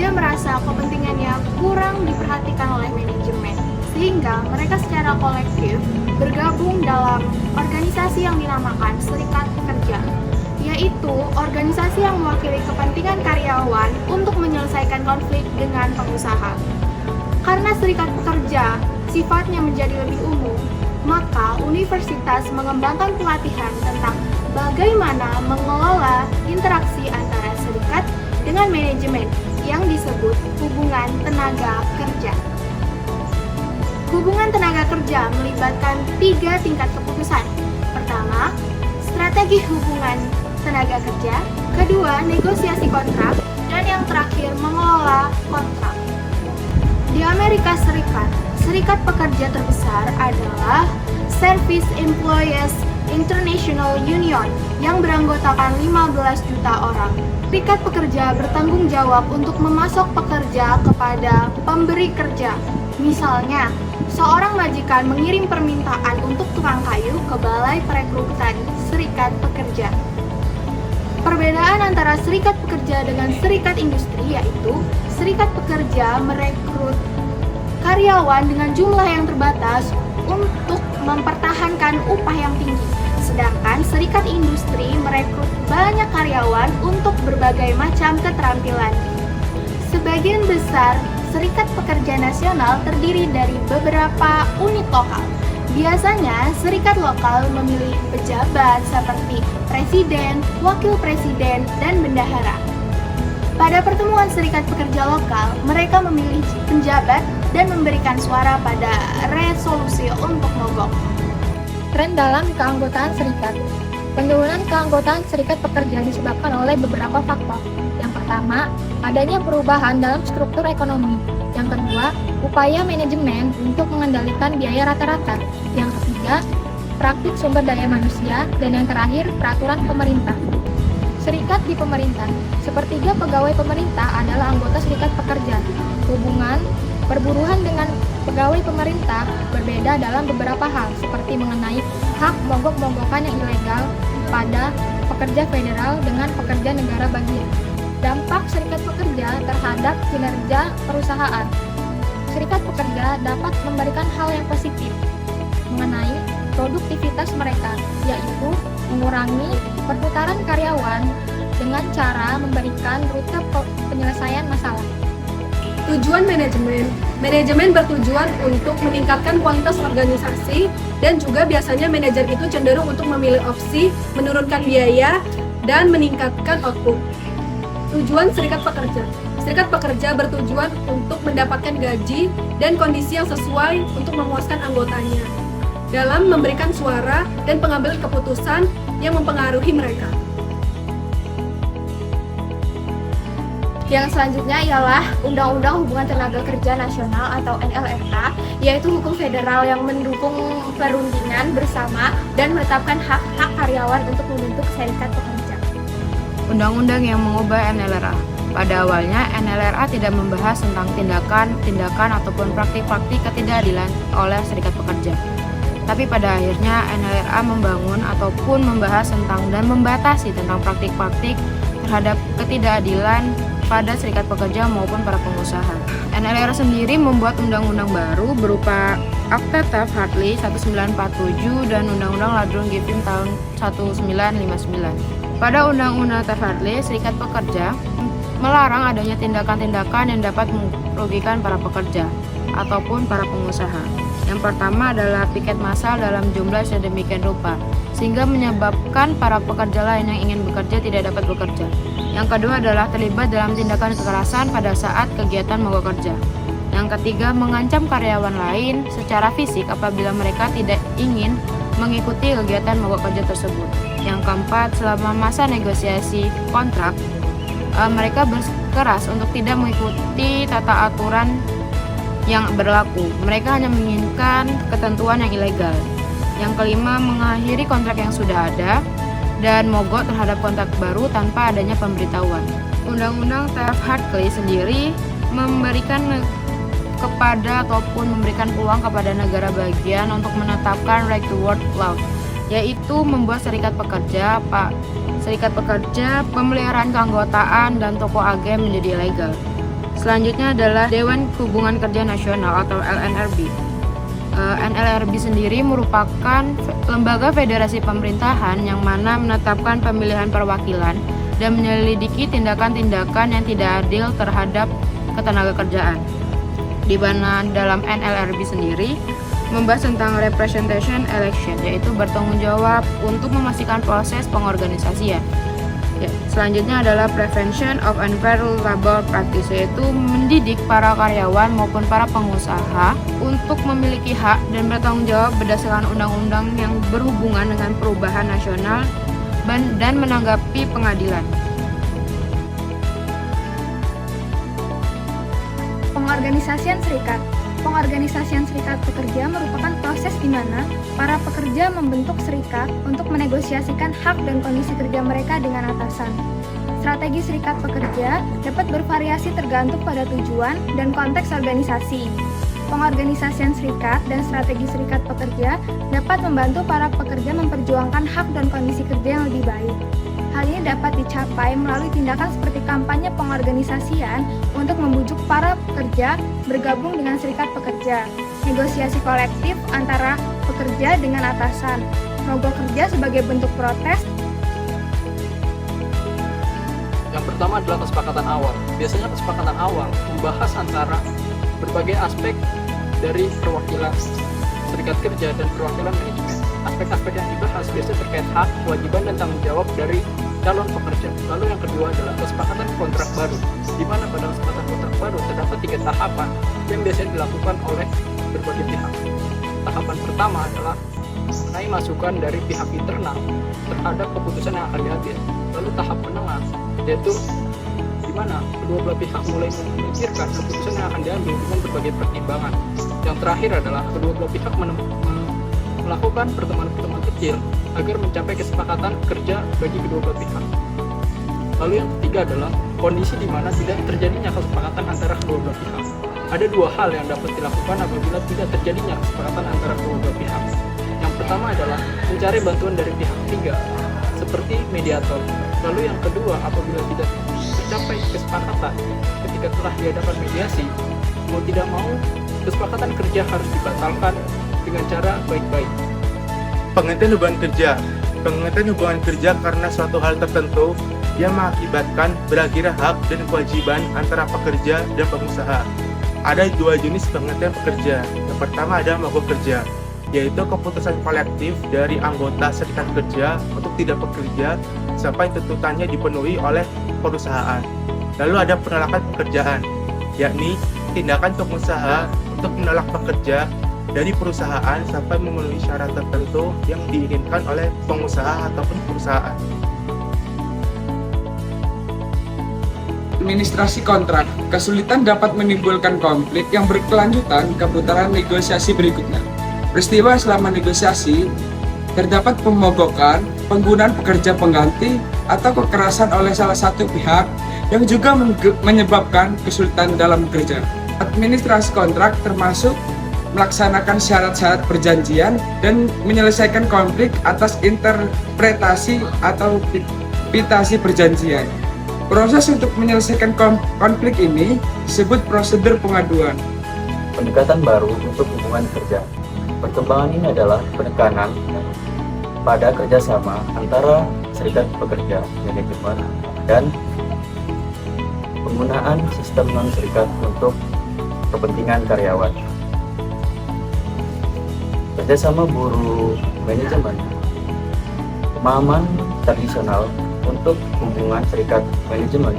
pekerja merasa kepentingannya kurang diperhatikan oleh manajemen, sehingga mereka secara kolektif bergabung dalam organisasi yang dinamakan Serikat Pekerja, yaitu organisasi yang mewakili kepentingan karyawan untuk menyelesaikan konflik dengan pengusaha. Karena serikat pekerja sifatnya menjadi lebih umum, maka universitas mengembangkan pelatihan tentang bagaimana mengelola interaksi antara serikat dengan manajemen yang disebut hubungan tenaga kerja. Hubungan tenaga kerja melibatkan 3 tingkat keputusan. Pertama, strategi hubungan tenaga kerja. Kedua, negosiasi kontrak. Dan yang terakhir, mengelola kontrak. Di Amerika Serikat, serikat pekerja terbesar adalah Service Employees International Union yang beranggotakan 15 juta orang. Serikat pekerja bertanggung jawab untuk memasok pekerja kepada pemberi kerja. Misalnya, seorang majikan mengirim permintaan untuk tukang kayu ke balai perekrutan serikat pekerja. Perbedaan antara serikat pekerja dengan serikat industri yaitu serikat pekerja merekrut karyawan dengan jumlah yang terbatas untuk mempertahankan upah yang tinggi. Sedangkan serikat industri merekrut banyak karyawan untuk berbagai macam keterampilan. Sebagian besar serikat pekerja nasional terdiri dari beberapa unit lokal. Biasanya, serikat lokal memilih pejabat seperti presiden, wakil presiden, dan bendahara. Pada pertemuan serikat pekerja lokal, mereka memilih penjabat dan memberikan suara pada resolusi untuk mogok. Tren dalam keanggotaan serikat. Penurunan keanggotaan serikat pekerja disebabkan oleh beberapa faktor. Yang pertama, adanya perubahan dalam struktur ekonomi. Yang kedua, upaya manajemen untuk mengendalikan biaya rata-rata. Yang ketiga, praktik sumber daya manusia. Dan yang terakhir, peraturan pemerintah. Serikat di pemerintah. Sepertiga pegawai pemerintah adalah anggota serikat pekerja. Hubungan perburuhan dengan pegawai pemerintah berbeda dalam beberapa hal, seperti mengenai hak mogok-mogokan yang ilegal pada pekerja federal dengan pekerja negara bagian. Dampak serikat pekerja terhadap kinerja perusahaan. Serikat pekerja dapat memberikan hal yang positif mengenai produktivitas mereka, yaitu mengurangi perputaran karyawan dengan cara memberikan rute penyelesaian masalah. Tujuan manajemen. Manajemen bertujuan untuk meningkatkan kualitas organisasi dan juga biasanya manajer itu cenderung untuk memilih opsi menurunkan biaya dan meningkatkan output. Tujuan serikat pekerja. Serikat pekerja bertujuan untuk mendapatkan gaji dan kondisi yang sesuai untuk memuaskan anggotanya dalam memberikan suara dan pengambilan keputusan yang mempengaruhi mereka. Yang selanjutnya ialah Undang-Undang Hubungan Tenaga Kerja Nasional atau NLRK, yaitu hukum federal yang mendukung perundingan bersama dan menetapkan hak-hak karyawan untuk membentuk serikat pekerja. Undang-undang yang mengubah NLRA. Pada awalnya, NLRA tidak membahas tentang tindakan ataupun praktik-praktik ketidakadilan oleh serikat pekerja. Tapi pada akhirnya NLRA membangun ataupun membahas tentang dan membatasi tentang praktik-praktik terhadap ketidakadilan pada serikat pekerja maupun para pengusaha. NLRA sendiri membuat undang-undang baru berupa Akta Taft-Hartley 1947 dan Undang-Undang Ladrón-Giffin tahun 1959. Pada Undang-Undang Taft-Hartley, serikat pekerja melarang adanya tindakan-tindakan yang dapat merugikan para pekerja ataupun para pengusaha. Yang pertama adalah piket massal dalam jumlah sedemikian rupa, sehingga menyebabkan para pekerja lain yang ingin bekerja tidak dapat bekerja. Yang kedua adalah terlibat dalam tindakan kekerasan pada saat kegiatan mogok kerja. Yang ketiga, mengancam karyawan lain secara fisik apabila mereka tidak ingin mengikuti kegiatan mogok kerja tersebut. Yang keempat, selama masa negosiasi kontrak, mereka bersikeras untuk tidak mengikuti tata aturan yang berlaku. Mereka hanya menginginkan ketentuan yang ilegal. Yang kelima, mengakhiri kontrak yang sudah ada dan mogok terhadap kontrak baru tanpa adanya pemberitahuan. Undang-Undang Taft-Hartley sendiri memberikan kepada ataupun memberikan peluang kepada negara bagian untuk menetapkan right to work law, yaitu membuat serikat pekerja, pemeliharaan keanggotaan dan toko agen menjadi ilegal. Selanjutnya adalah Dewan Hubungan Kerja Nasional atau LNRB. NLRB sendiri merupakan lembaga federasi pemerintahan yang mana menetapkan pemilihan perwakilan dan menyelidiki tindakan-tindakan yang tidak adil terhadap ketenagakerjaan. Di mana dalam NLRB sendiri membahas tentang representation election, yaitu bertanggung jawab untuk memastikan proses pengorganisasian. Selanjutnya adalah Prevention of Unfair Labor Practice, yaitu mendidik para karyawan maupun para pengusaha untuk memiliki hak dan bertanggung jawab berdasarkan undang-undang yang berhubungan dengan perubahan nasional dan menanggapi pengadilan. Pengorganisasian serikat. Pengorganisasian serikat pekerja merupakan proses di mana para pekerja membentuk serikat untuk menegosiasikan hak dan kondisi kerja mereka dengan atasan. Strategi serikat pekerja dapat bervariasi tergantung pada tujuan dan konteks organisasi. Pengorganisasian serikat dan strategi serikat pekerja dapat membantu para pekerja memperjuangkan hak dan kondisi kerja yang lebih baik. Hal ini dapat dicapai melalui tindakan seperti kampanye pengorganisasian untuk membujuk para pekerja bergabung dengan serikat pekerja, negosiasi kolektif antara pekerja dengan atasan, mogok kerja sebagai bentuk protes. Yang pertama adalah kesepakatan awal. Biasanya kesepakatan awal membahas antara berbagai aspek dari perwakilan serikat kerja dan perwakilan manajemen. Aspek-aspek yang dibahas biasanya terkait hak, kewajiban, dan tanggung jawab dari calon pekerja. Lalu yang kedua adalah kesepakatan kontrak baru, di mana pada kesepakatan kontrak baru terdapat 3 tahapan yang biasanya dilakukan oleh berbagai pihak. Tahapan pertama adalah mengenai masukan dari pihak internal terhadap keputusan yang akan diambil. Lalu tahap menengah, yaitu di mana kedua belah pihak mulai memikirkan keputusan yang akan diambil dengan berbagai pertimbangan. Yang terakhir adalah kedua belah pihak melakukan pertemuan-pertemuan kecil agar mencapai kesepakatan kerja bagi kedua belah pihak. Lalu yang ketiga adalah kondisi di mana tidak terjadinya kesepakatan antara kedua belah pihak. Ada 2 hal yang dapat dilakukan apabila tidak terjadinya kesepakatan antara kedua belah pihak. Yang pertama adalah mencari bantuan dari pihak ketiga, seperti mediator. Lalu yang kedua, apabila tidak tercapai kesepakatan ketika telah diadakan mediasi, mau tidak mau kesepakatan kerja harus dibatalkan dengan cara baik-baik. Penghentian hubungan kerja. Penghentian hubungan kerja karena suatu hal tertentu yang mengakibatkan berakhirnya hak dan kewajiban antara pekerja dan pengusaha. Ada 2 jenis penghentian pekerja. Yang pertama adalah mogok kerja, yaitu keputusan kolektif dari anggota serikat kerja untuk tidak bekerja sampai tuntutannya dipenuhi oleh perusahaan. Lalu ada penolakan pekerjaan, yakni tindakan pengusaha untuk menolak pekerja dari perusahaan sampai memenuhi syarat tertentu yang diinginkan oleh pengusaha ataupun perusahaan. Administrasi kontrak. Kesulitan dapat menimbulkan konflik yang berkelanjutan ke putaran negosiasi berikutnya. Peristiwa selama negosiasi terdapat pemogokan, penggunaan pekerja pengganti, atau kekerasan oleh salah satu pihak yang juga menyebabkan kesulitan dalam bekerja. Administrasi kontrak termasuk melaksanakan syarat-syarat perjanjian dan menyelesaikan konflik atas interpretasi atau pitasi perjanjian. Proses untuk menyelesaikan konflik ini disebut prosedur pengaduan. Pendekatan baru untuk hubungan kerja. Perkembangan ini adalah penekanan pada kerjasama antara serikat pekerja, manajemen, dan penggunaan sistem non-serikat untuk kepentingan karyawan. Kerjasama buruh manajemen. Pemahaman tradisional untuk hubungan serikat manajemen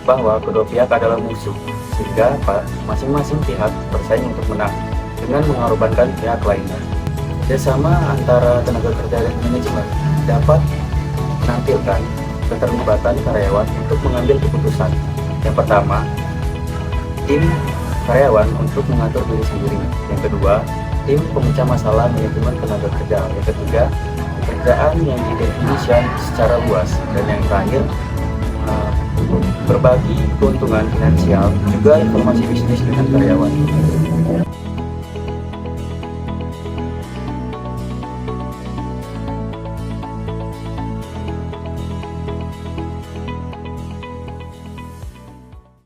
bahwa kedua pihak adalah musuh, sehingga masing-masing pihak bersaing untuk menang dengan mengorbankan pihak lainnya. Kerjasama antara tenaga kerja dan manajemen dapat menampilkan keterlibatan karyawan untuk mengambil keputusan. Yang pertama, tim karyawan untuk mengatur diri sendiri. Yang kedua, tim pemecah masalah manajemen tenaga kerja. Yang ketiga, pekerjaan yang didefinisikan secara luas. Dan yang terakhir, berbagi keuntungan finansial, juga informasi bisnis dengan karyawan.